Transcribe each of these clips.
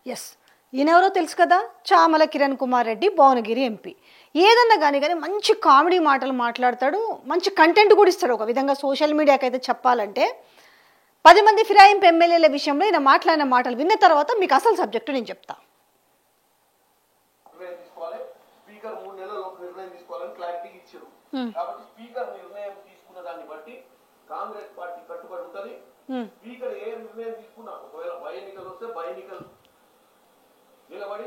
Yes, ఈయనెవరో తెలుసు కదా, Chamala Kiran Kumar Reddy, Bhuvanagiri MP. ఏదన్నా కానీ మంచి కామెడీ మాటలు మాట్లాడతాడు, మంచి కంటెంట్ కూడా ఇస్తాడు. ఒక విధంగా సోషల్ మీడియాకి అయితే చెప్పాలంటే 10 మంది ఫిరాయింపు ఎమ్మెల్యేల విషయంలో ఈయన మాట్లాడిన మాటలు విన్న తర్వాత మీకు అసలు సబ్జెక్టు నేను చెప్తా. కాంగ్రెస్ పార్టీ కట్టుబడి ఉంటుంది. స్పీకర్ ఏ నిర్ణయం తీసుకున్నా ఒకవేళ బై ఎన్నికలు వస్తే బై ఎన్నికలు నిలబడి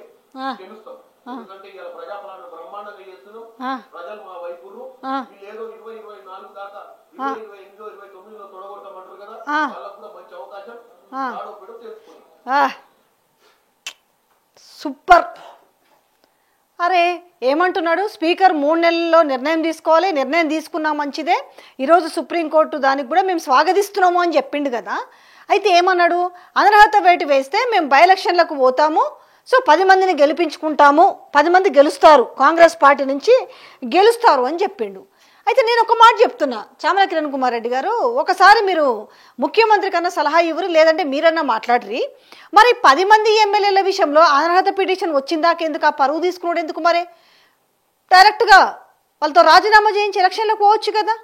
గెలుస్తాం. ఎందుకంటే ఇవాళ ప్రజాపాలన బ్రహ్మాండంగా చేస్తున్నాం. ప్రజలు మా వైపులు వీళ్ళేదో 2024 దాకా 2028 29లో తొడగొడతామంటారు కదా, వాళ్ళకు కూడా మంచి అవకాశం ఆడోపిడో తెలుసుకున్నాం. సూపర్. అరే ఏమంటున్నాడు, స్పీకర్ 3 నెలల్లో నిర్ణయం తీసుకోవాలి, నిర్ణయం తీసుకున్నా మంచిదే, ఈరోజు సుప్రీంకోర్టు దానికి కూడా మేము స్వాగతిస్తున్నాము అని చెప్పిండు కదా. అయితే ఏమన్నాడు, అనర్హత వేటు వేస్తే మేము బై ఎలక్షన్లకు పోతాము, సో 10 మందిని గెలిపించుకుంటాము, 10 మంది గెలుస్తారు, కాంగ్రెస్ పార్టీ నుంచి గెలుస్తారు అని చెప్పిండు. అయితే నేను ఒక మాట చెప్తున్నా, చామల కిరణ్ కుమార్ రెడ్డి గారు, ఒకసారి మీరు ముఖ్యమంత్రి కన్నా సలహా ఇవ్వరు, లేదంటే మీరన్నా మాట్లాడరి. మరి 10 మంది ఎమ్మెల్యేల విషయంలో అనర్హత పిటిషన్ వచ్చిందాక ఎందుకు, ఆ పరువు తీసుకున్నాడు ఎందుకు? మరి డైరెక్ట్గా వాళ్ళతో రాజీనామా చేయించి ఎలక్షన్లకు పోవచ్చు కదా.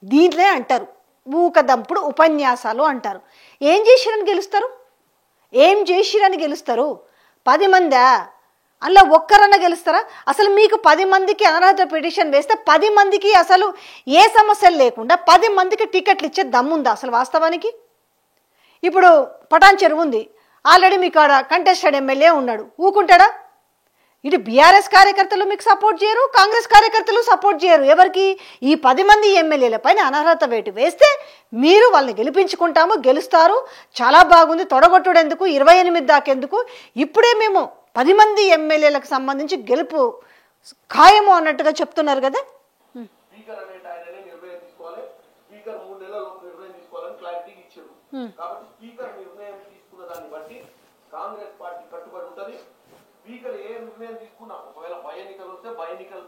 దీంట్లే అంటారు ఊకదంపుడు ఉపన్యాసాలు అంటారు. ఏం చేసిరని గెలుస్తారు? ఏం చేసిరని గెలుస్తారు? 10 మందా? అందులో ఒక్కరన్నా గెలుస్తారా? అసలు మీకు 10 మందికి అనర్హత పిటిషన్ వేస్తే 10 మందికి అసలు ఏ సమస్యలు లేకుండా 10 మందికి టికెట్లు ఇచ్చే దమ్ముందా అసలు వాస్తవానికి? ఇప్పుడు పటాన్ చెరువు ఉంది, ఆల్రెడీ మీకు ఆడ కంటెస్టెడ్ ఎమ్మెల్యే ఉన్నాడు, ఊకుంటాడా? ఇటు బీఆర్ఎస్ కార్యకర్తలు మీకు సపోర్ట్ చేయరు, కాంగ్రెస్ కార్యకర్తలు సపోర్ట్ చేయరు. ఎవరికి? ఈ 10 మంది ఎమ్మెల్యేల పైన అనర్హత వేటు వేస్తే మీరు వాళ్ళని గెలిపించుకుంటాము, గెలుస్తారు, చాలా బాగుంది, తొడగొట్టుడు ఎందుకు, 28 దాకెందుకు, ఇప్పుడే మేము 10 మంది ఎమ్మెల్యేలకు సంబంధించి గెలుపు ఖాయము అన్నట్టుగా చెప్తున్నారు కదా. స్పీకర్ అనేట ఆయననే నిర్ణయం తీసుకోవాలి, స్పీకర్ 3 నెలల్లో నిర్ణయం తీసుకోవాలని క్లారిటీ ఇచ్చారు. కాబట్టి స్పీకర్ నిర్ణయం తీసుకున్న దాన్ని బట్టి కాంగ్రెస్ పార్టీ కట్టుబడి ఉంటుంది. స్పీకర్ ఏ నిర్ణయం తీసుకున్నా ఒకవేళ బై ఎన్నికలు వస్తే బై ఎన్నికలు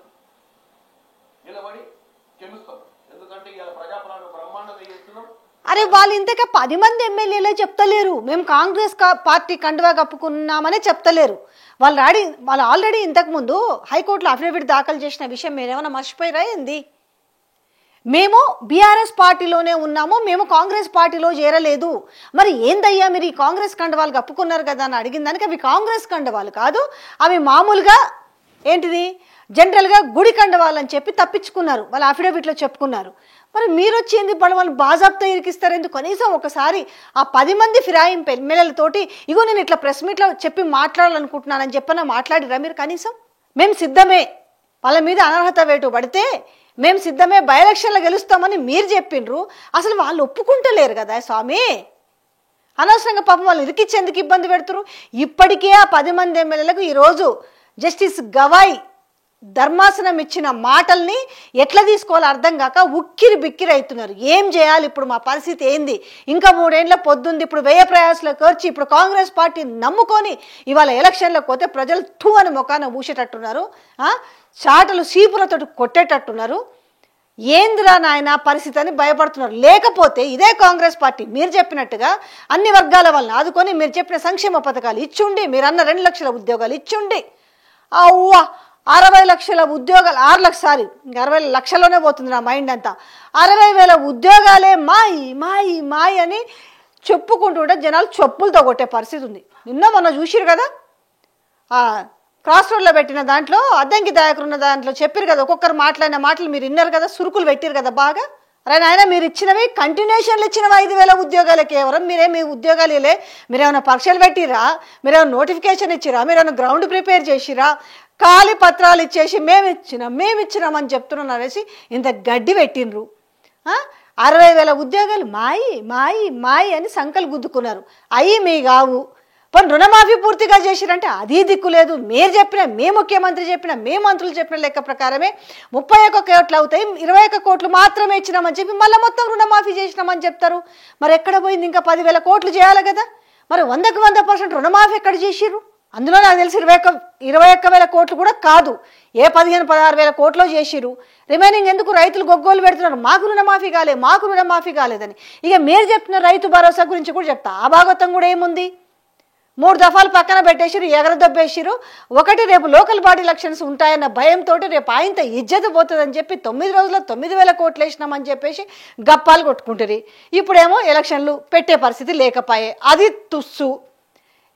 నిలబడి గెలుస్తాం. ఎందుకంటే ఇవాళ ప్రజాపాలన బ్రహ్మాండంగా చేస్తున్నాం. అరే వాళ్ళు ఇంతగా 10 మంది ఎమ్మెల్యేలే చెప్తలేరు, మేము కాంగ్రెస్ పార్టీ కండువా కప్పుకున్నామనే చెప్తలేరు. వాళ్ళు ఆల్రెడీ ఇంతకుముందు హైకోర్టులో అఫిడవిట్ దాఖలు చేసిన విషయం మీరేమైనా మర్చిపోయారా ఏంది? మేము బీఆర్ఎస్ పార్టీలోనే ఉన్నాము, మేము కాంగ్రెస్ పార్టీలో చేరలేదు. మరి ఏందయ్యా మీరు ఈ కాంగ్రెస్ కండువాలు కప్పుకున్నారు కదా అని అడిగిన దానికి అవి కాంగ్రెస్ కండువాలు కాదు, అవి మామూలుగా ఏంటిది జనరల్గా గుడి కండువాలు అని చెప్పి తప్పించుకున్నారు, వాళ్ళ అఫిడవిట్లో చెప్పుకున్నారు. మరి మీరు వచ్చేంది వాళ్ళు బాజాబ్తో ఇరికిస్తారు ఎందుకు? కనీసం ఒకసారి ఆ 10 మంది ఫిరాయింపు ఎమ్మెల్యేలతోటి ఇగో నేను ఇట్లా ప్రెస్ మీట్లో చెప్పి మాట్లాడాలనుకుంటున్నానని చెప్పినా మాట్లాడిరా మీరు? కనీసం మేము సిద్ధమే, వాళ్ళ మీద అనర్హత వేటు పడితే మేము సిద్ధమే, బై ఎలక్షన్లో గెలుస్తామని మీరు చెప్పిండ్రు. అసలు వాళ్ళు ఒప్పుకుంటలేరు కదా స్వామి. అనవసరంగా పాపం వాళ్ళు ఇరికిచ్చేందుకు ఇబ్బంది పెడుతురు. ఇప్పటికే ఆ 10 మంది ఎమ్మెల్యేలకు ఈరోజు జస్టిస్ గవాయ్ ధర్మాసనం ఇచ్చిన మాటల్ని ఎట్లా తీసుకోవాలో అర్థం కాక ఉక్కిరి బిక్కిరి అవుతున్నారు. ఏం చేయాలి ఇప్పుడు, మా పరిస్థితి ఏంది? ఇంకా 3 ఏళ్ల పొద్దుంది, ఇప్పుడు వ్యయ ప్రయాసాలు ఖర్చు, ఇప్పుడు కాంగ్రెస్ పార్టీ నమ్ముకొని ఇవాళ ఎలక్షన్లకు పోతే ప్రజలు టూ అని ముఖాన ఊసేటట్టున్నారు, చాటలు సీపులతో కొట్టేటట్టున్నారు. ఏందిరా నాయన పరిస్థితి అని భయపడుతున్నారు. లేకపోతే ఇదే కాంగ్రెస్ పార్టీ మీరు చెప్పినట్టుగా అన్ని వర్గాల వాళ్ళని ఆదుకొని మీరు చెప్పిన సంక్షేమ పథకాలు ఇచ్చుండి, మీరు అన్న 2 లక్షల ఉద్యోగాలు ఇచ్చుండి, 60 లక్షల ఉద్యోగాలు 60 లక్షల్లోనే పోతుంది నా మైండ్ అంతా. 60,000 ఉద్యోగాలే మాయి మాయి మాయి అని చెప్పుకుంటుంటే జనాలు చెప్పులతో కొట్టే పరిస్థితి ఉంది. నిన్న మొన్న చూసిరు కదా, క్రాస్ రోడ్లో పెట్టిన దాంట్లో అద్దంకి దయాకర్ ఉన్న దాంట్లో చెప్పారు కదా, ఒక్కొక్కరు మాట్లాడిన మాటలు మీరు విన్నారు కదా, సురుకులు పెట్టారు కదా బాగా. అరే నాయన మీరు ఇచ్చినవి కంటిన్యూషన్లు ఇచ్చినవి 5,000 ఉద్యోగాలు కేవలం. మీరేమి ఉద్యోగాలు ఇలే, మీరేమైనా పరీక్షలు పెట్టిరా, మీరేమైనా నోటిఫికేషన్ ఇచ్చిరా, మీరేమైనా గ్రౌండ్ ప్రిపేర్ చేసిరా, ఖాళీ పత్రాలు ఇచ్చేసి మేమిచ్చినామని చెప్తున్నాను అనేసి ఇంత గడ్డి పెట్టినరు. 60,000 ఉద్యోగాలు మాయి మాయి మాయి అని సంకలు గుద్దుకున్నారు. అయ్యి మీ కావు. पण రుణమాఫీ పూర్తిగా చేసిరంటే అది దిక్కు లేదు. మీరు చెప్పిన, మే ముఖ్యమంత్రి చెప్పిన, మే మంత్రులు చెప్పిన లెక్క ప్రకారమే 31 కోట్లు అవుతాయి, 21 కోట్లు మాత్రమే ఇచ్చినామని చెప్పి మళ్ళీ మొత్తం రుణమాఫీ చేసినామని చెప్తారు. మరి ఎక్కడ పోయింది? ఇంకా 10,000 కోట్లు చేయాలి కదా. మరి 100కు 100% రుణమాఫీ ఎక్కడ చేసిర్రు? అందులో నాకు తెలిసి 21,000 కోట్లు కూడా కాదు, ఏ 15-16,000 కోట్లో చేసిరు. రిమైనింగ్ ఎందుకు రైతులు గొగ్గోలు పెడుతున్నారు, మాకు రుణమాఫీ కాలేదని. ఇక మీరు చెప్పిన రైతు భరోసా గురించి కూడా చెప్తా. ఆ భాగవతం కూడా ఏముంది, 3 దఫాలు పక్కన పెట్టేసిరు, ఎగరదొబ్బేసిరు. ఒకటి రేపు లోకల్ బాడీ ఎలక్షన్స్ ఉంటాయన్న భయంతో రేపు ఆయనతో ఇజ్జత పోతుందని చెప్పి 9 రోజుల్లో 9,000 కోట్లు వేసినామని చెప్పేసి గప్పాలు కొట్టుకుంటారు. ఇప్పుడేమో ఎలక్షన్లు పెట్టే పరిస్థితి లేకపోయే, అది తుస్సు.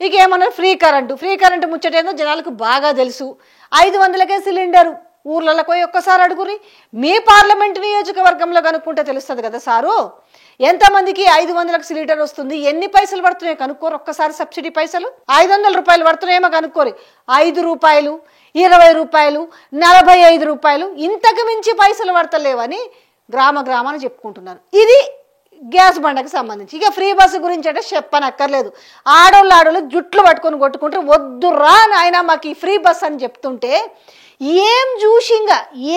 ఇక ఏమన్నారు, ఫ్రీ కరెంటు ముచ్చటేందో జనాలకు బాగా తెలుసు. 500కే సిలిండరు. ఊర్లలో పోయి ఒక్కసారి అడుగురి, మీ పార్లమెంట్ నియోజకవర్గంలో కనుక్కుంటే తెలుస్తుంది కదా సారు. ఎంతమందికి 500లకు సిలిండర్ వస్తుంది, ఎన్ని పైసలు పడుతున్నాయో కనుక్కోరు. ఒక్కసారి సబ్సిడీ పైసలు 500 రూపాయలు పడుతున్నాయేమో కనుక్కోరు. 5 రూపాయలు, 20 రూపాయలు, 45 రూపాయలు, ఇంతకు మించి పైసలు పడతలేవని గ్రామాన్ని చెప్పుకుంటున్నారు. ఇది గ్యాస్ బండకు సంబంధించి. ఇక ఫ్రీ బస్సు గురించి అంటే చెప్పనక్కర్లేదు. ఆడోళ్ళు జుట్లు పట్టుకొని కొట్టుకుంటారు, వద్దురా నాయన మాకు ఈ ఫ్రీ బస్ అని చెప్తుంటే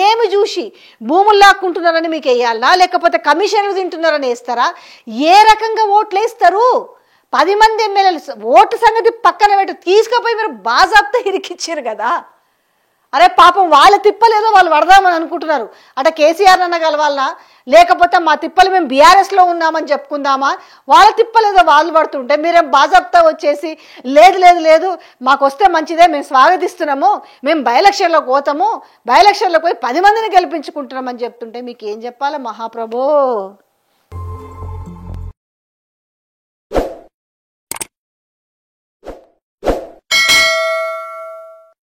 ఏమి చూసి భూములు లాక్కుంటున్నారని మీకు వేయాలా, లేకపోతే కమిషన్లు తింటున్నారని వేస్తారా? ఏ రకంగా ఓట్లు వేస్తారు? 10 మంది ఎమ్మెల్యేలు ఓటు సంగతి పక్కన పెట్టి తీసుకుపోయి మీరు బాజాబ్తా ఇరికిచ్చారు కదా. అరే పాపం వాళ్ళ తిప్పలేదో వాళ్ళు పడదామని అనుకుంటున్నారు. అట కేసీఆర్ అన్న కలవాలనా, లేకపోతే మా తిప్పలు మేము బీఆర్ఎస్లో ఉన్నామని చెప్పుకుందామా? వాళ్ళ తిప్పలేదో వాళ్ళు పడుతుంటే మీరేం బాజాబ్తా వచ్చేసి లేదు మాకు వస్తే మంచిదే, మేము స్వాగతిస్తున్నాము, మేము బై ఎలక్షన్లోకి పోతాము, బై ఎలక్షన్లోకి పోయి 10 మందిని గెలిపించుకుంటున్నామని చెప్తుంటే మీకు ఏం చెప్పాలి మహాప్రభో?